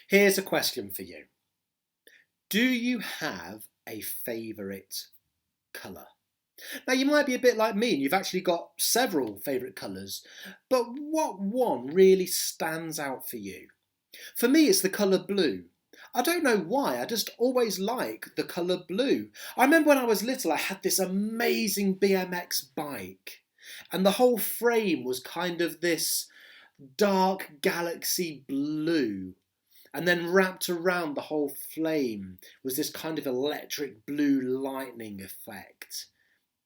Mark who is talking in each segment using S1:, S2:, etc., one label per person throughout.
S1: Here's a question for you. Do you have a favourite colour? Now, you might be a bit like me and you've actually got several favourite colours, but what one really stands out for you? For me, it's the colour blue. I don't know why, I just always like the colour blue. I remember when I was little, I had this amazing BMX bike, and the whole frame was kind of this dark galaxy blue. And then wrapped around the whole flame was this kind of electric blue lightning effect.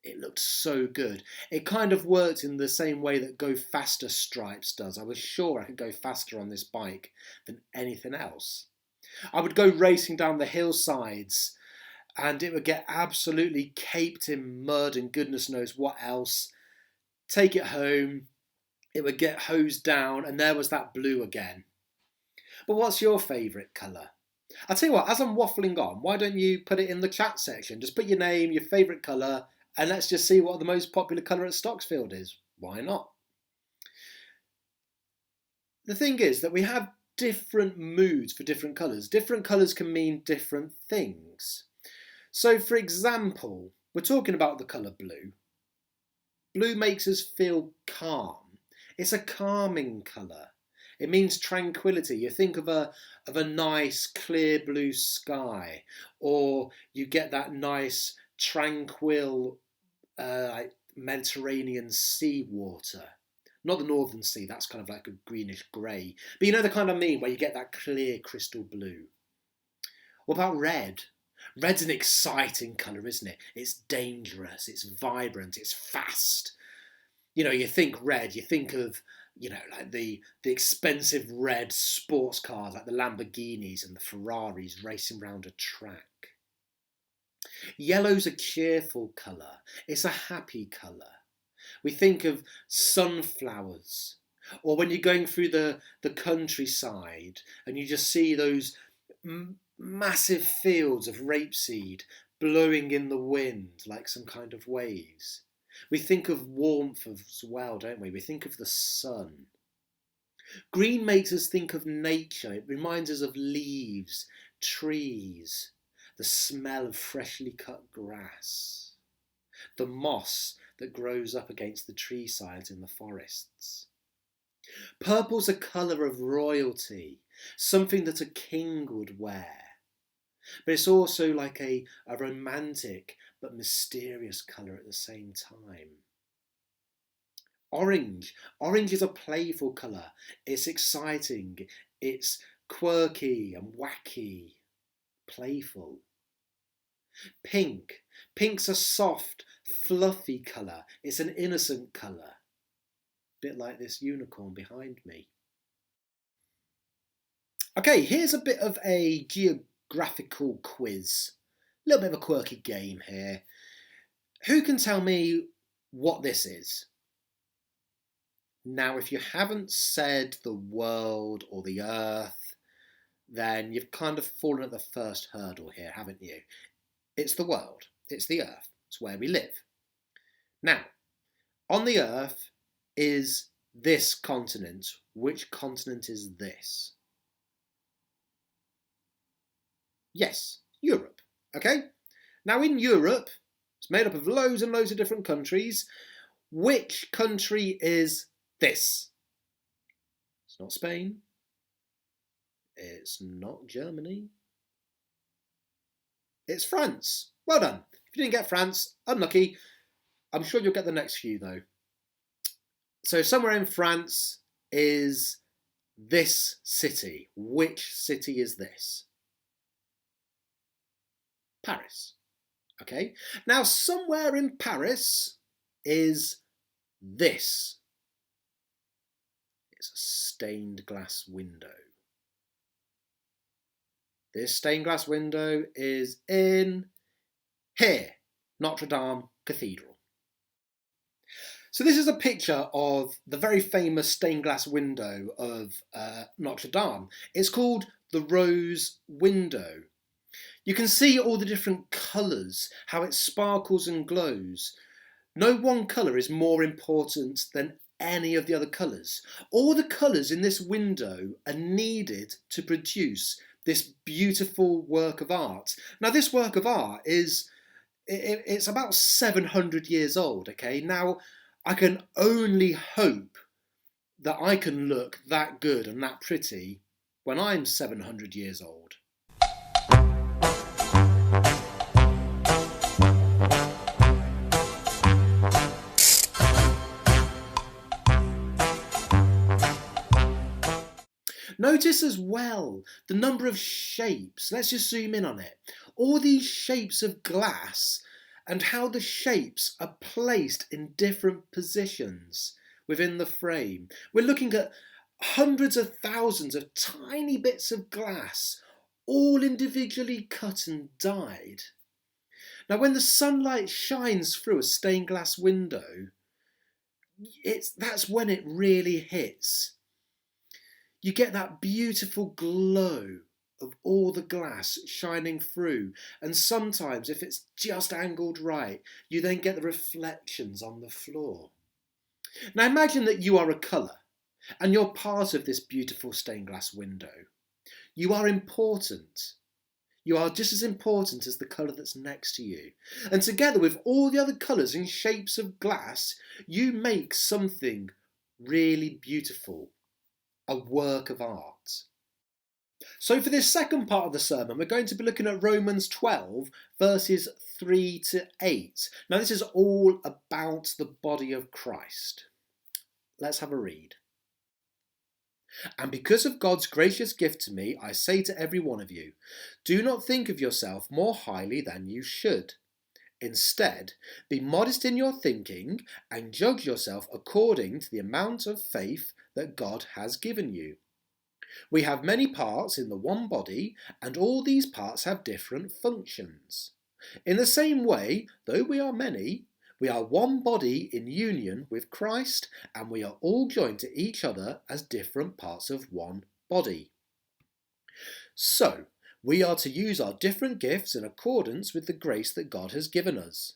S1: It looked so good. It kind of worked in the same way that Go Faster Stripes does. I was sure I could go faster on this bike than anything else. I would go racing down the hillsides and it would get absolutely caped in mud and goodness knows what else. Take it home, it would get hosed down, and there was that blue again. But what's your favourite colour? I'll tell you what, as I'm waffling on, why don't you put it in the chat section? Just put your name, your favourite colour, and let's just see what the most popular colour at Stocksfield is. Why not? The thing is that we have different moods for different colours. Different colours can mean different things. So for example, we're talking about the colour blue. Blue makes us feel calm. It's a calming colour. It means tranquility. You think of a nice clear blue sky, or you get that nice tranquil Mediterranean sea water. Not the Northern Sea, that's kind of like a greenish grey. But you know the kind I mean, where you get that clear crystal blue. What about red? Red's an exciting colour, isn't it? It's dangerous, it's vibrant, it's fast. You know, you think red, you think of, you know, like the expensive red sports cars like the Lamborghinis and the Ferraris racing around a track. Yellow's a cheerful colour. It's a happy colour. We think of sunflowers, or when you're going through the countryside and you just see those massive fields of rapeseed blowing in the wind like some kind of waves. We think of warmth as well, don't we? We think of the sun. Green makes us think of nature. It reminds us of leaves, trees, the smell of freshly cut grass, the moss that grows up against the tree sides in the forests. Purple's a colour of royalty, something that a king would wear. But it's also like a romantic but mysterious colour at the same time. Orange. Orange is a playful colour. It's exciting. It's quirky and wacky. Playful. Pink. Pink's a soft, fluffy colour. It's an innocent colour. Bit like this unicorn behind me. Okay, here's a bit of a geographical quiz. A little bit of a quirky game here. Who can tell me what this is? Now, if you haven't said the world or the earth, then you've kind of fallen at the first hurdle here, haven't you? It's the world. It's the earth. It's where we live. Now, on the earth is this continent. Which continent is this? Yes, Europe. Okay? Now in Europe, it's made up of loads and loads of different countries. Which country is this? It's not Spain. It's not Germany. It's France. Well done. If you didn't get France, unlucky. I'm sure you'll get the next few though. So somewhere in France is this city. Which city is this? Paris. Okay. Now somewhere in Paris is this. It's a stained glass window. This stained glass window is in here, Notre Dame Cathedral. So this is a picture of the very famous stained glass window of Notre Dame. It's called the Rose Window. You can see all the different colours, how it sparkles and glows. No one colour is more important than any of the other colours. All the colours in this window are needed to produce this beautiful work of art. Now, this work of art it's about 700 years old, okay? Now, I can only hope that I can look that good and that pretty when I'm 700 years old. Notice as well the number of shapes. Let's just zoom in on it. All these shapes of glass and how the shapes are placed in different positions within the frame. We're looking at hundreds of thousands of tiny bits of glass, all individually cut and dyed. Now, when the sunlight shines through a stained glass window, that's when it really hits. You get that beautiful glow of all the glass shining through, and sometimes if it's just angled right, you then get the reflections on the floor. Now imagine that you are a colour and you're part of this beautiful stained glass window. You are important. You are just as important as the colour that's next to you. And together with all the other colours and shapes of glass, you make something really beautiful, a work of art. So for this second part of the sermon, we're going to be looking at Romans 12, verses 3 to 8. Now this is all about the body of Christ. Let's have a read. And because of God's gracious gift to me, I say to every one of you, do not think of yourself more highly than you should. Instead, be modest in your thinking and judge yourself according to the amount of faith that God has given you. We have many parts in the one body, and all these parts have different functions. In the same way, though we are many, we are one body in union with Christ, and we are all joined to each other as different parts of one body. So, we are to use our different gifts in accordance with the grace that God has given us.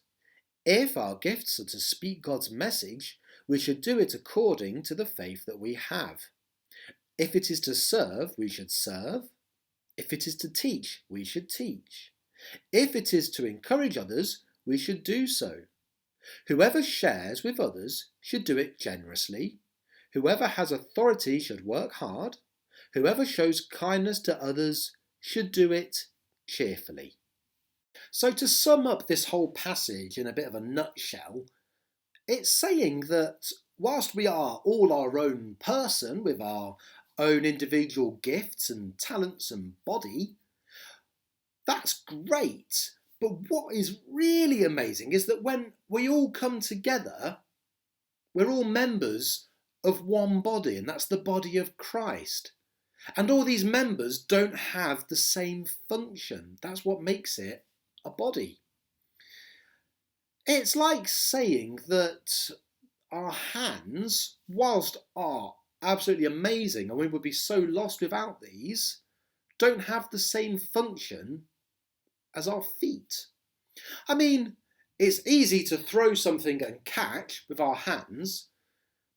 S1: If our gifts are to speak God's message, we should do it according to the faith that we have. If it is to serve, we should serve. If it is to teach, we should teach. If it is to encourage others, we should do so. Whoever shares with others should do it generously. Whoever has authority should work hard. Whoever shows kindness to others should do it cheerfully. So to sum up this whole passage in a bit of a nutshell, it's saying that whilst we are all our own person with our own individual gifts and talents and body, that's great. But what is really amazing is that when we all come together, we're all members of one body, and that's the body of Christ. And all these members don't have the same function. That's what makes it a body. It's like saying that our hands, whilst are absolutely amazing, and we would be so lost without these, don't have the same function as our feet. I mean, it's easy to throw something and catch with our hands,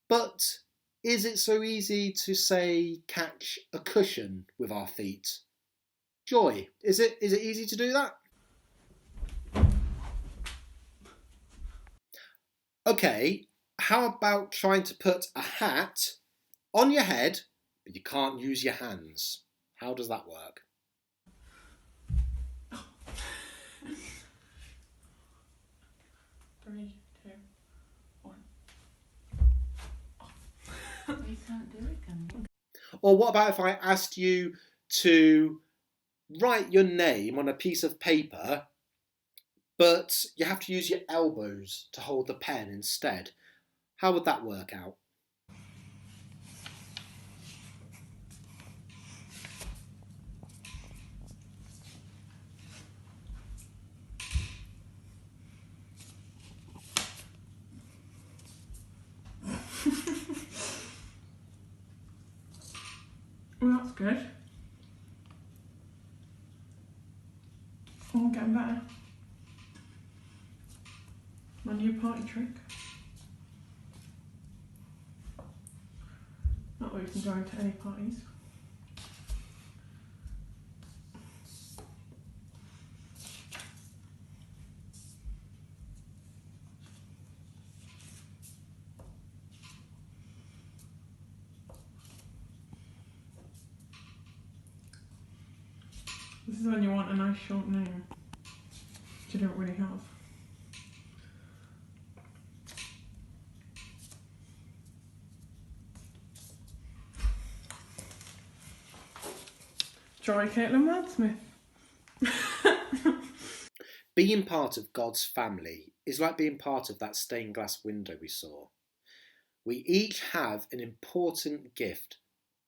S1: but is it so easy to, say, catch a cushion with our feet? Joy, is it easy to do that? Okay, how about trying to put a hat on your head, but you can't use your hands? How does that work?
S2: 3, 2, 1. You can't do it, can you?
S1: Or what about if I asked you to write your name on a piece of paper, but you have to use your elbows to hold the pen instead? How would that work out?
S2: Well, that's good. I'm getting better. My new party trick. Not that we can go into any parties. This is when you want a nice short name, which you don't really have. Joy Caitlin Wordsmith.
S1: Being part of God's family is like being part of that stained glass window we saw. We each have an important gift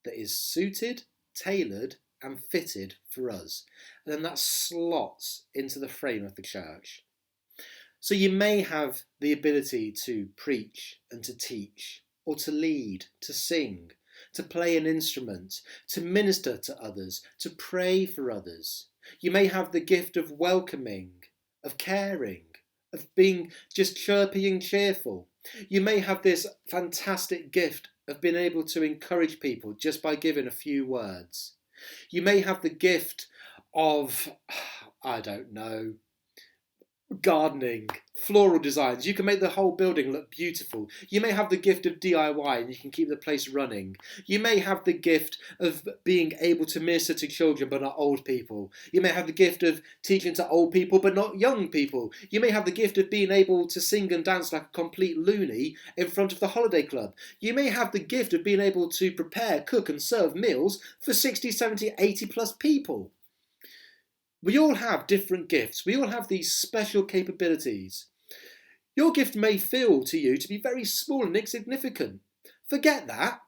S1: that is suited, tailored, and fitted for us, and then that slots into the frame of the church. So you may have the ability to preach and to teach, or to lead, to sing, to play an instrument, to minister to others, to pray for others. You may have the gift of welcoming, of caring, of being just chirpy and cheerful. You may have this fantastic gift of being able to encourage people just by giving a few words. You may have the gift of, I don't know, gardening, floral designs. You can make the whole building look beautiful. You may have the gift of DIY and you can keep the place running. You may have the gift of being able to minister to children but not old people. You may have the gift of teaching to old people but not young people. You may have the gift of being able to sing and dance like a complete loony in front of the holiday club. You may have the gift of being able to prepare, cook and serve meals for 60, 70, 80 plus people. We all have different gifts. We all have these special capabilities. Your gift may feel to you to be very small and insignificant. Forget that.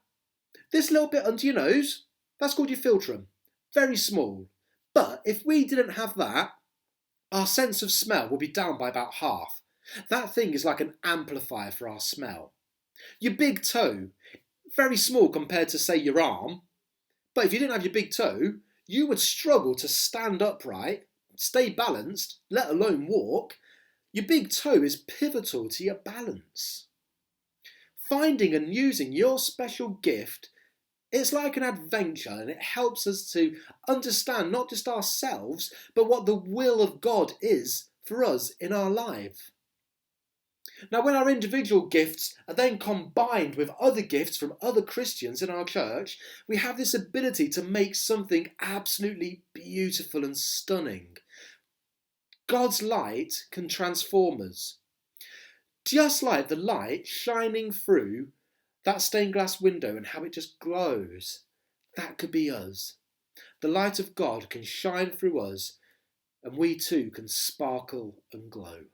S1: This little bit under your nose, that's called your philtrum. Very small. But if we didn't have that, our sense of smell will be down by about half. That thing is like an amplifier for our smell. Your big toe, very small compared to, say, your arm. But if you didn't have your big toe, you would struggle to stand upright, stay balanced, let alone walk. Your big toe is pivotal to your balance. Finding and using your special gift, it's like an adventure, and it helps us to understand not just ourselves, but what the will of God is for us in our life. Now, when our individual gifts are then combined with other gifts from other Christians in our church, we have this ability to make something absolutely beautiful and stunning. God's light can transform us. Just like the light shining through that stained glass window and how it just glows, that could be us. The light of God can shine through us, and we too can sparkle and glow.